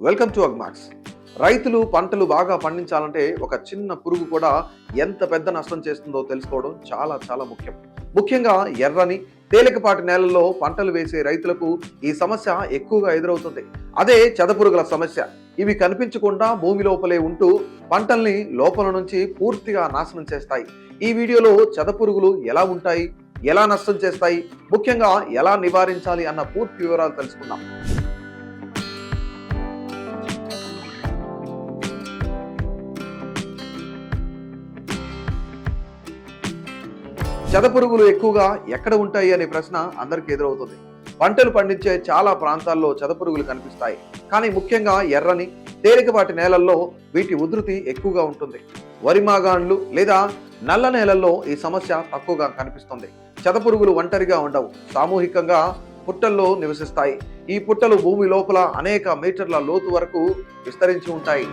Welcome to Agmax. రైతులు పంటలు బాగా పండించాలంటే ఒక చిన్న పురుగు కూడా ఎంత పెద్ద నష్టం చేస్తుందో తెలుసుకోవడం చాలా చాలా ముఖ్యం. ముఖ్యంగా ఎర్రని తేలికపాటి నేలల్లో పంటలు వేసే రైతులకు ఈ సమస్య ఎక్కువగా ఎదురవుతుంది. అదే చెదపురుగుల సమస్య. ఇవి కనిపించకుండా భూమి లోపలే ఉంటూ పంటల్ని లోపల నుంచి పూర్తిగా నాశనం చేస్తాయి. ఈ వీడియోలో చెదపురుగులు ఎలా ఉంటాయి, ఎలా నష్టం చేస్తాయి, ముఖ్యంగా ఎలా నివారించాలి అన్న పూర్తి వివరాలు తెలుసుకుందాం. చెదపురుగులు ఎక్కువగా ఎక్కడ ఉంటాయి అనే ప్రశ్న అందరికీ ఎదురవుతుంది. పంటలు పండించే చాలా ప్రాంతాల్లో చెదపురుగులు కనిపిస్తాయి. కానీ ముఖ్యంగా ఎర్రని తేలికపాటి నేలల్లో వీటి ఉధృతి ఎక్కువగా ఉంటుంది. వరి మాగాండ్లు లేదా నల్ల నేలల్లో ఈ సమస్య తక్కువగా కనిపిస్తుంది. చెదపురుగులు ఒంటరిగా ఉండవు, సామూహికంగా పుట్టల్లో నివసిస్తాయి. ఈ పుట్టలు భూమి లోపల అనేక మీటర్ల లోతు వరకు విస్తరించి ఉంటాయి.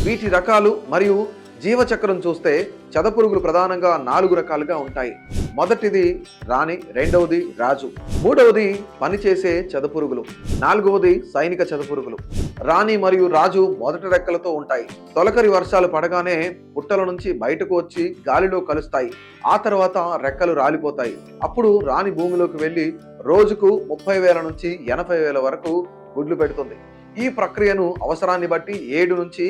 వీటి రకాలు మరియు జీవచక్రం చూస్తే చెదపురుగులు ప్రధానంగా 4 రకాలుగా ఉంటాయి. మొదటిది రాణి, రెండవది రాజు, మూడవది పనిచేసే చెదపురుగులు, నాలుగవది సైనిక చెదపురుగులు. రాణి మరియు రాజు మొదటి రెక్కలతో ఉంటాయి. తొలకరి వర్షాలు పడగానే పుట్టల నుంచి బయటకు వచ్చి గాలిలో కలుస్తాయి. ఆ తర్వాత రెక్కలు రాలిపోతాయి. అప్పుడు రాణి భూమిలోకి వెళ్ళి రోజుకు 30,000 నుంచి 80,000 వరకు గుడ్లు పెడుతుంది. ఈ ప్రక్రియను అవసరాన్ని బట్టి 7 నుంచి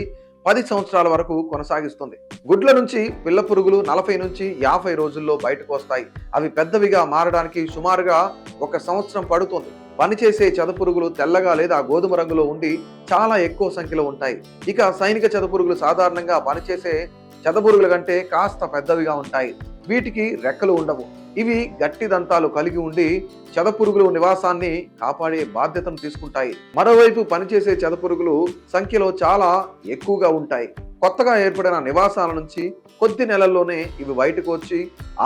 10 సంవత్సరాల వరకు కొనసాగిస్తుంది. గుడ్ల నుంచి పిల్ల పురుగులు 40 నుంచి 50 రోజుల్లో బయటకు వస్తాయి. అవి పెద్దవిగా మారడానికి సుమారుగా 1 సంవత్సరం పడుతుంది. పనిచేసే చెదపురుగులు తెల్లగా లేదా గోధుమ రంగులో ఉండి చాలా ఎక్కువ సంఖ్యలో ఉంటాయి. ఇక సైనిక చెదపురుగులు సాధారణంగా పనిచేసే చెదపురుగుల కంటే కాస్త పెద్దవిగా ఉంటాయి. వీటికి రెక్కలు ఉండవు. ఇవి గట్టి దంతాలు కలిగి ఉండి చెదపురుగులు నివాసాన్ని కాపాడే బాధ్యతను తీసుకుంటాయి. మరోవైపు పనిచేసే చెదపురుగులు సంఖ్యలో చాలా ఎక్కువగా ఉంటాయి. కొత్తగా ఏర్పడిన నివాసాల నుంచి కొద్ది నెలల్లోనే ఇవి బయటకు వచ్చి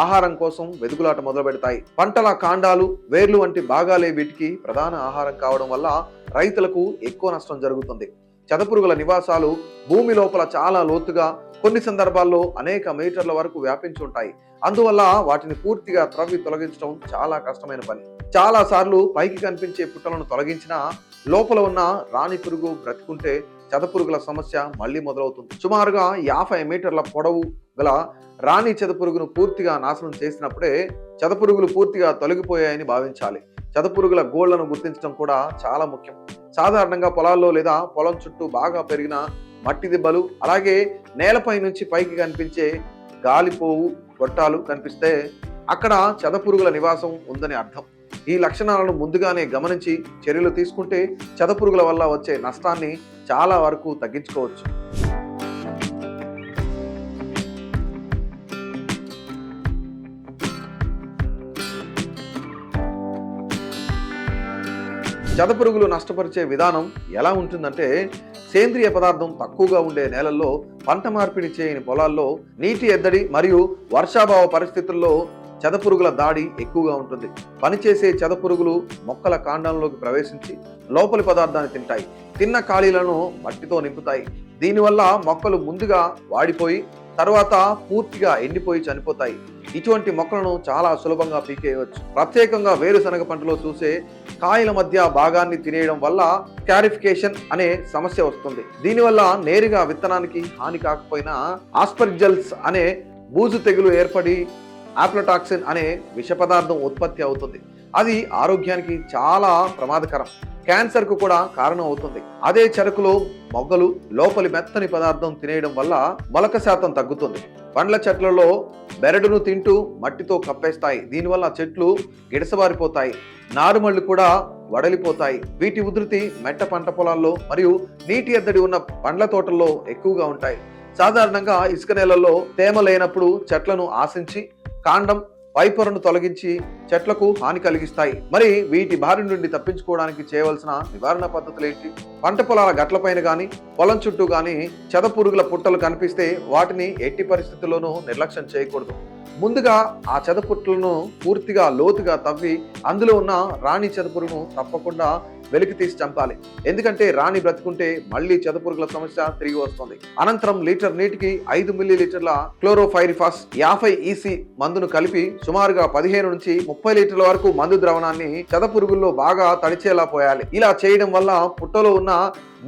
ఆహారం కోసం వెతుకులాట మొదలు పెడతాయి. పంటల కాండాలు, వేర్లు వంటి భాగాలే వీటికి ప్రధాన ఆహారం కావడం వల్ల రైతులకు ఎక్కువ నష్టం జరుగుతుంది. చెదపురుగుల నివాసాలు భూమి లోపల చాలా లోతుగా, కొన్ని సందర్భాల్లో అనేక మీటర్ల వరకు వ్యాపించి ఉంటాయి. అందువల్ల వాటిని పూర్తిగా తొలగించడం చాలా కష్టమైన పని. చాలా సార్లు పైకి కనిపించే పుట్టలను తొలగించినా లోపల ఉన్న రాణి పురుగు బ్రతికుంటే చెదపురుగుల సమస్య మళ్ళీ మొదలవుతుంది. సుమారుగా 50 మీటర్ల పొడవు గల రాణి చెదపురుగును పూర్తిగా నాశనం చేసినప్పుడే చెదపురుగులు పూర్తిగా తొలగిపోయాయని భావించాలి. చెదపురుగుల గోళ్లను గుర్తించడం కూడా చాలా ముఖ్యం. సాధారణంగా పొలాల్లో లేదా పొలం చుట్టూ బాగా పెరిగిన మట్టి దిబ్బలు, అలాగే నేలపై నుంచి పైకి కనిపించే గాలిపోవు గొట్టాలు కనిపిస్తే అక్కడ చెదపురుగుల నివాసం ఉందని అర్థం. ఈ లక్షణాలను ముందుగానే గమనించి చర్యలు తీసుకుంటే చెదపురుగుల వల్ల వచ్చే నష్టాన్ని చాలా వరకు తగ్గించుకోవచ్చు. చెదపురుగులు నష్టపరిచే విధానం ఎలా ఉంటుందంటే, సేంద్రియ పదార్థం తక్కువగా ఉండే నేలల్లో, పంట మార్పిడి చేయని పొలాల్లో, నీటి ఎద్దడి మరియు వర్షాభావ పరిస్థితుల్లో చెదపురుగుల దాడి ఎక్కువగా ఉంటుంది. పనిచేసే చెదపురుగులు మొక్కల కాండంలోకి ప్రవేశించి లోపలి పదార్థాన్ని తింటాయి. తిన్న ఖాళీలను మట్టితో నింపుతాయి. దీనివల్ల మొక్కలు ముందుగా వాడిపోయి తర్వాత పూర్తిగా ఎండిపోయి చనిపోతాయి. ఇటువంటి మొక్కలను చాలా సులభంగా పీకేయవచ్చు. ప్రత్యేకంగా వేరుశనగ పంటలో చూసే కాయల మధ్య భాగాన్ని తినేయడం వల్ల క్యారిఫికేషన్ అనే సమస్య వస్తుంది. దీనివల్ల నేరుగా విత్తనానికి హాని కాకపోయినా ఆస్పర్జిల్లస్ అనే బూజు తెగులు ఏర్పడి ఆప్లటాక్సిన్ అనే విష పదార్థం ఉత్పత్తి అవుతుంది. అది ఆరోగ్యానికి చాలా ప్రమాదకరం, క్యాన్సర్కు కూడా కారణం అవుతుంది. అదే చెరుకులో మొగ్గలు లోపలి మెత్తని పదార్థం తినేయడం వల్ల మొలక శాతం తగ్గుతుంది. పండ్ల చెట్లలో బెరడును తింటూ మట్టితో కప్పేస్తాయి. దీనివల్ల చెట్లు గిడసబారిపోతాయి, నారుమళ్లు కూడా వడలిపోతాయి. వీటి ఉధృతి మెట్ట పంట పొలాల్లో మరియు నీటి ఎద్దడి ఉన్న పండ్ల తోటల్లో ఎక్కువగా ఉంటాయి. సాధారణంగా ఇసుక నేలల్లో తేమ లేనప్పుడు చెట్లను ఆశించి కాండం పైపొరను తొలగించి చెట్లకు హాని కలిగిస్తాయి. మరి వీటి బారి నుండి తప్పించుకోవడానికి చేయవలసిన నివారణ పద్ధతులు ఏంటి? పంట పొలాల గట్లపైన గాని పొలం చుట్టూ గాని చెదపురుగుల పుట్టలు కనిపిస్తే వాటిని ఎట్టి పరిస్థితుల్లోనూ నిర్లక్ష్యం చేయకూడదు. ముందుగా ఆ చెదపుట్లను పూర్తిగా లోతుగా తవ్వి అందులో ఉన్న రాణి చెదపురుగును తప్పకుండా వెలికి తీసి చంపాలి. ఎందుకంటే రాణి బ్రతుకుంటే మళ్ళీ చెదపురుగుల సమస్య తిరిగి వస్తుంది. అనంతరం లీటర్ నీటికి 5 మిల్లీలీటర్ల క్లోరోఫైరిఫాస్ 50 EC మందును కలిపి సుమారుగా 15 నుంచి 30 లీటర్ల వరకు మందు ద్రావణాన్ని చెదపురుగుల్లో బాగా తడిచేలా పోయాలి. ఇలా చేయడం వల్ల పుట్టలో ఉన్న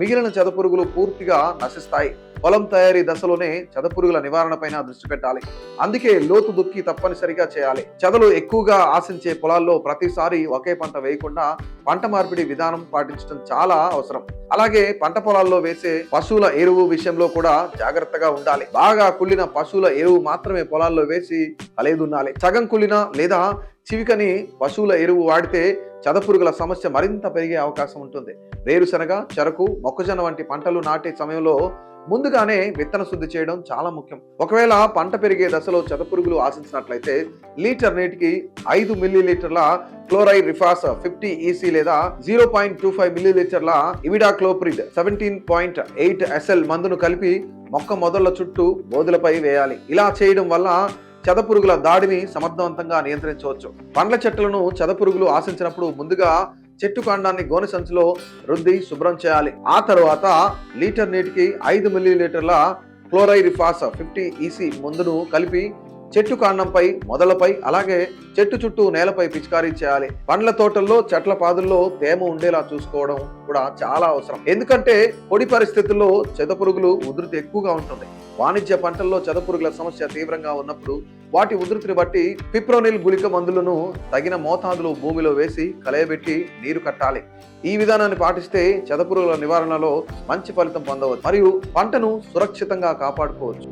మిగిలిన చెదపురుగులు పూర్తిగా నశిస్తాయి. పొలం తయారీ దశలోనే చెదపురుగుల నివారణ పైన దృష్టి పెట్టాలి. అందుకే లోతు దుక్కి తప్పనిసరిగా చేయాలి. చెదలు ఎక్కువగా ఆశించే పొలాల్లో ప్రతిసారి ఒకే పంట వేయకుండా పంట మార్పిడి విధానం పాటించడం చాలా అవసరం. అలాగే పంట పొలాల్లో వేసే పశువుల ఎరువు విషయంలో కూడా జాగ్రత్తగా ఉండాలి. బాగా కుళ్ళిన పశువుల ఎరువు మాత్రమే పొలాల్లో వేసి కలేదున్నాలి. సగం కుళ్ళిన లేదా చివికని పశువుల ఎరువు వాడితే చెదపురుగుల సమస్య మరింత పెరిగే అవకాశం ఉంటుంది. వేరుశనగ, చెరకు, మొక్కజొన్న వంటి పంటలు నాటే సమయంలో ముందుగానే విత్తన శుద్ధి చేయడం చాలా ముఖ్యం. ఒకవేళ పంట పెరిగే దశలో చెదపురుగులు ఆశించినట్లయితే లీటర్ నీటికి 5 మిల్లీలీటర్ల క్లోరైరిఫాస్ 50 EC లేదా 0.25 మిల్లీలీటర్ల ఇమిడాక్లోప్రిడ్ 17.8 SL మందును కలిపి మొక్క మొదళ్ల చుట్టూ బోదెలపై వేయాలి. ఇలా చేయడం వల్ల చెదపురుగుల దాడిని సమర్థవంతంగా నియంత్రించవచ్చు. పండ్ల చెట్లను చెదపురుగులు ఆశించినప్పుడు ముందుగా చెట్టు కాండాన్ని గోనె సంచిలో రుద్ది శుభ్రం చేయాలి. ఆ తర్వాత లీటర్ నీటికి 5 మిల్లీలీటర్ల క్లోరైరిఫాస్ 50 EC మందును కలిపి చెట్టు కాండంపై, మొదలపై, అలాగే చెట్టు చుట్టూ నేలపై పిచికారీ చేయాలి. పండ్ల తోటల్లో చెట్ల పాదుల్లో తేమ ఉండేలా చూసుకోవడం కూడా చాలా అవసరం. ఎందుకంటే పొడి పరిస్థితుల్లో చెదపురుగులు ఉధృతి ఎక్కువగా ఉంటుంది. వాణిజ్య పంటల్లో చెదపురుగుల సమస్య తీవ్రంగా ఉన్నప్పుడు వాటి ఉధృతిని బట్టి పిప్రోనిల్ గుళిక మందులను తగిన మోతాదులో భూమిలో వేసి కలయబెట్టి నీరు కట్టాలి. ఈ విధానాన్ని పాటిస్తే చెదపురుగుల నివారణలో మంచి ఫలితం పొందవచ్చు మరియు పంటను సురక్షితంగా కాపాడుకోవచ్చు.